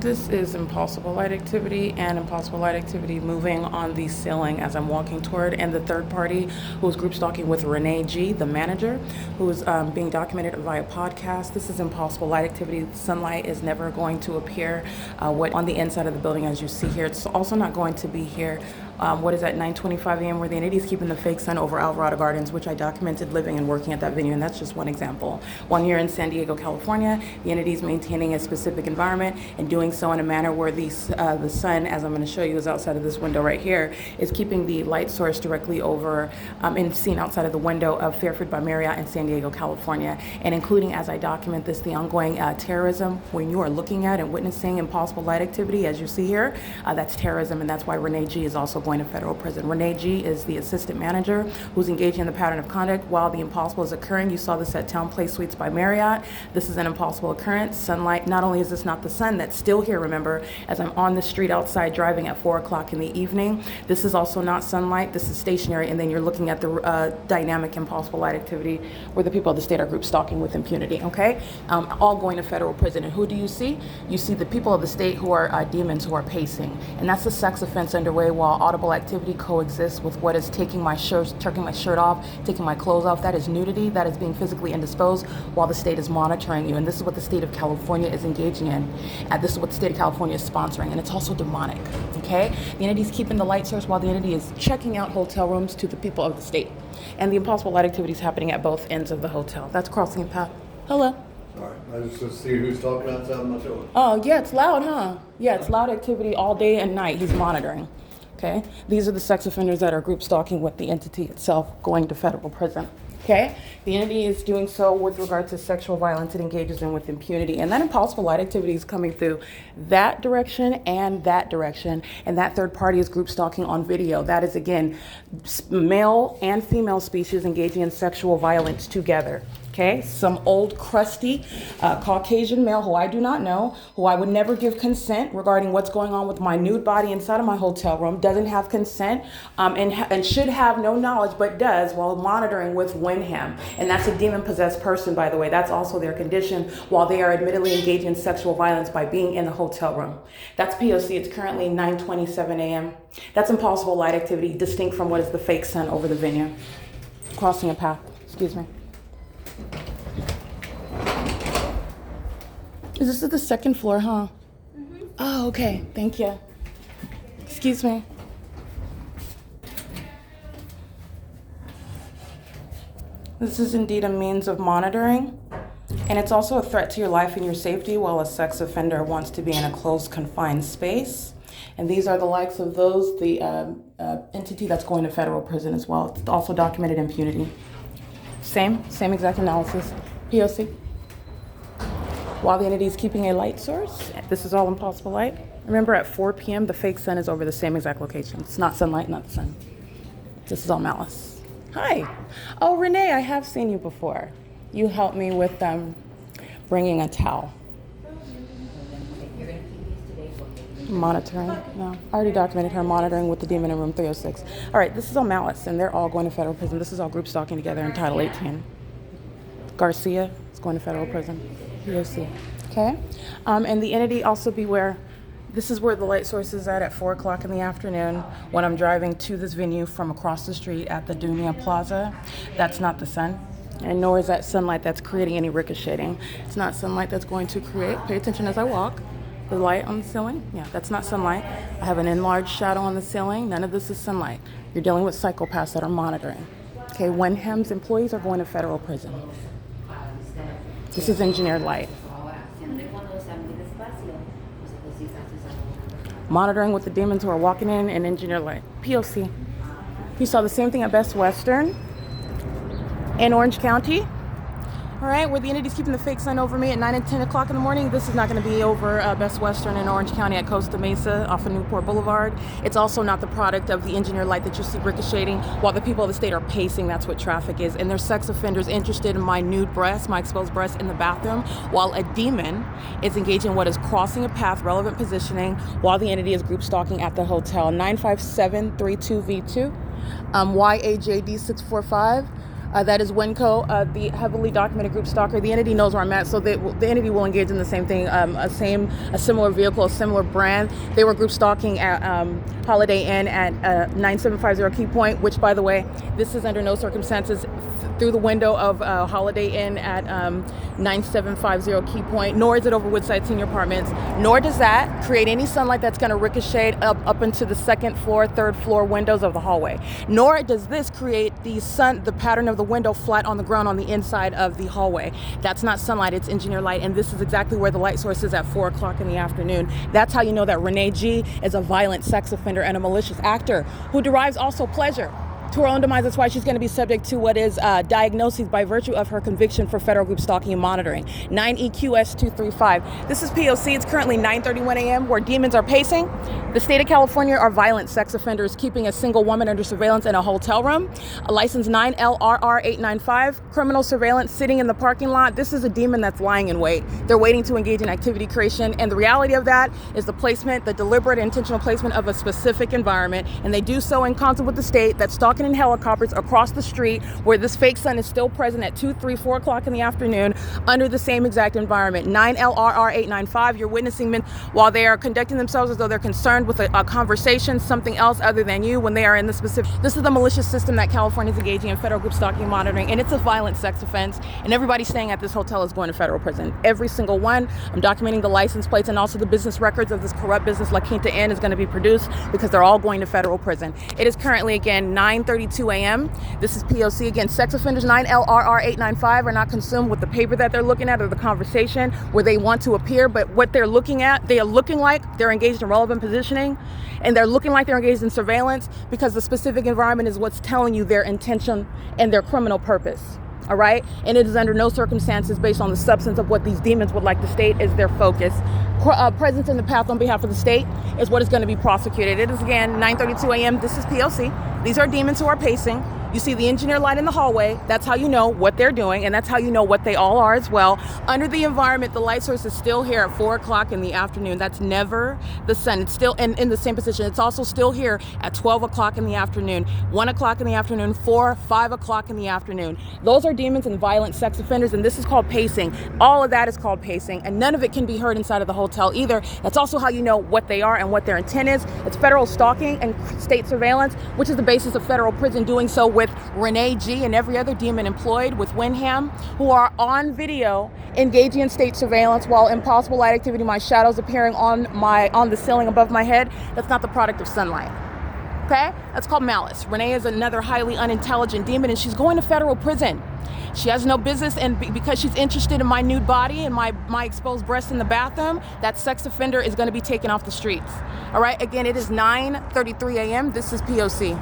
This is impossible light activity and impossible light activity moving on the ceiling as I'm walking toward, and the third party who is group stalking with Renee G, the manager, who is being documented via podcast. This is impossible light activity. Sunlight is never going to appear on the inside of the building as you see here. It's also not going to be here. What is at 9:25 a.m. where the entity is keeping the fake sun over Alvarado Gardens, which I documented living and working at that venue, and that's just one example. 1 year in San Diego, California, the entity is maintaining a specific environment and doing so in a manner where the sun, as I'm going to show you, is outside of this window right here, is keeping the light source directly over and seen outside of the window of Fairfield by Marriott in San Diego, California, and including, as I document this, the ongoing terrorism. When you are looking at and witnessing impossible light activity, as you see here, that's terrorism, and that's why Renee G is also going to federal prison. Renee G is the assistant manager who's engaging in the pattern of conduct while the impossible is occurring. You saw this at Town Place Suites by Marriott. This is an impossible occurrence. Sunlight, not only is this not the sun that's still here, remember, as I'm on the street outside driving at 4 o'clock in the evening, this is also not sunlight, this is stationary, and then you're looking at the dynamic impossible light activity where the people of the state are group stalking with impunity, okay? All going to federal prison. And who do you see? You see the people of the state who are demons who are pacing, and that's a sex offense underway while audible activity coexists with what is taking my shirt off, taking my clothes off. That is nudity. That is being physically indisposed while the state is monitoring you. And this is what the state of California is engaging in. And this is what the state of California is sponsoring. And it's also demonic, okay? The entity is keeping the light source while the entity is checking out hotel rooms to the people of the state. And the impossible light activity is happening at both ends of the hotel. That's crossing a path. Hello. All right, I just want to see who's talking outside my door. Oh, yeah, it's loud, huh? Yeah, it's loud activity all day and night. He's monitoring. Okay, these are the sex offenders that are group stalking with the entity itself going to federal prison. Okay, the entity is doing so with regard to sexual violence. It engages in with impunity, and that impossible light activity is coming through that direction, and that third party is group stalking on video. That is, again, male and female species engaging in sexual violence together. Okay, some old crusty Caucasian male who I do not know, who I would never give consent regarding what's going on with my nude body inside of my hotel room, doesn't have consent and should have no knowledge, but does while monitoring with WYNDHAM. And that's a demon-possessed person, by the way. That's also their condition while they are admittedly engaging in sexual violence by being in the hotel room. That's P.O.C. It's currently 9:27 a.m. That's impossible light activity, distinct from what is the fake sun over the venue. Crossing a path. Excuse me. This is the second floor, huh? Mm-hmm. Oh, okay. Thank you. Excuse me. This is indeed a means of monitoring, and it's also a threat to your life and your safety while a sex offender wants to be in a closed, confined space. And these are the likes of those, the entity that's going to federal prison as well. It's also documented impunity. Same exact analysis. P.O.C. While the entity is keeping a light source, this is all impossible light. Remember, at 4 p.m., the fake sun is over the same exact location. It's not sunlight, not the sun. This is all malice. Hi. Oh, Renee, I have seen you before. You helped me with bringing a towel. Monitoring. No, I already documented her monitoring with the demon in room 306. All right, this is all malice, and they're all going to federal prison. This is all group stalking together in Title 18. Garcia is going to federal prison. P.O.C. Okay? And the entity, also beware, this is where the light source is at 4 o'clock in the afternoon when I'm driving to this venue from across the street at the Dunia Plaza. That's not the sun, and nor is that sunlight that's creating any ricocheting. It's not sunlight that's going to create, pay attention as I walk, the light on the ceiling. Yeah, that's not sunlight. I have an enlarged shadow on the ceiling. None of this is sunlight. You're dealing with psychopaths that are monitoring. Okay, WYNDHAM's employees are going to federal prison. This is engineered light. Monitoring with the demons who are walking in and engineered light. P.O.C. You saw the same thing at Best Western in Orange County. All right, where the entity's keeping the fake sun over me at 9 and 10 o'clock in the morning. This is not going to be over Best Western in Orange County at Costa Mesa off of Newport Boulevard. It's also not the product of the engineered light that you see ricocheting while the people of the state are pacing. That's what traffic is. And there's sex offenders interested in my nude breasts, my exposed breasts in the bathroom, while a demon is engaging in what is crossing a path, relevant positioning, while the entity is group stalking at the hotel. 95732V2, YAJD645. That is Winco, the heavily documented group stalker. The entity knows where I'm at, so the entity will engage in the same thing, a similar vehicle, a similar brand. They were group stalking at Holiday Inn at 9750 Key Point, which, by the way, this is under no circumstances through the window of Holiday Inn at 9750 Key Point, nor is it over Woodside Senior Apartments, nor does that create any sunlight that's going to ricochet up into the second floor, third floor windows of the hallway. Nor does this create the pattern of the window flat on the ground on the inside of the hallway. That's not sunlight, it's engineer light, and this is exactly where the light source is at 4 o'clock in the afternoon. That's how you know that Renee G is a violent sex offender and a malicious actor who derives also pleasure to her own demise. That's why she's going to be subject to what is diagnoses by virtue of her conviction for federal group stalking and monitoring. 9EQS235. This is P.O.C. It's currently 9:31 a.m. where demons are pacing. The state of California are violent sex offenders keeping a single woman under surveillance in a hotel room. A license 9LRR895. Criminal surveillance sitting in the parking lot. This is a demon that's lying in wait. They're waiting to engage in activity creation, and the reality of that is the placement, the deliberate intentional placement of a specific environment, and they do so in concert with the state that's stalking in helicopters across the street where this fake sun is still present at 2, 3, 4 o'clock in the afternoon under the same exact environment. 9LRR895. You're witnessing men while they are conducting themselves as though they're concerned with a conversation, something else other than you, when they are in the specific. This is the malicious system that California is engaging in federal group stalking and monitoring, and it's a violent sex offense, and everybody staying at this hotel is going to federal prison. Every single one. I'm documenting the license plates and also the business records of this corrupt business. La Quinta Inn is going to be produced because they're all going to federal prison. It is currently, again, 9:32 a.m. This is P.O.C. Again, sex offenders 9LRR895 are not consumed with the paper that they're looking at or the conversation where they want to appear, but what they're looking at, they are looking like they're engaged in relevant positioning, and they're looking like they're engaged in surveillance because the specific environment is what's telling you their intention and their criminal purpose. All right? And it is under no circumstances based on the substance of what these demons would like to state is their focus. Presence in the path on behalf of the state is what is going to be prosecuted. It is, again, 9:32 a.m. This is P.O.C. These are demons who are pacing. You see the engineer light in the hallway. That's how you know what they're doing, and that's how you know what they all are as well. Under the environment, the light source is still here at 4 o'clock in the afternoon. That's never the sun. It's still in the same position. It's also still here at 12 o'clock in the afternoon, 1 o'clock in the afternoon, 4, 5 o'clock in the afternoon. Those are demons and violent sex offenders, and this is called pacing. All of that is called pacing, and none of it can be heard inside of the hotel either. That's also how you know what they are and what their intent is. It's federal stalking and state surveillance, which is the basis of federal prison, doing so with Renee G and every other demon employed with WYNDHAM, who are on video engaging in state surveillance while impossible light activity, my shadows appearing on the ceiling above my head. That's not the product of sunlight. Okay? That's called malice. Renee is another highly unintelligent demon, and she's going to federal prison. She has no business, and because she's interested in my nude body and my exposed breasts in the bathroom, that sex offender is going to be taken off the streets. All right? Again, it is 9:33 a.m. This is P.O.C.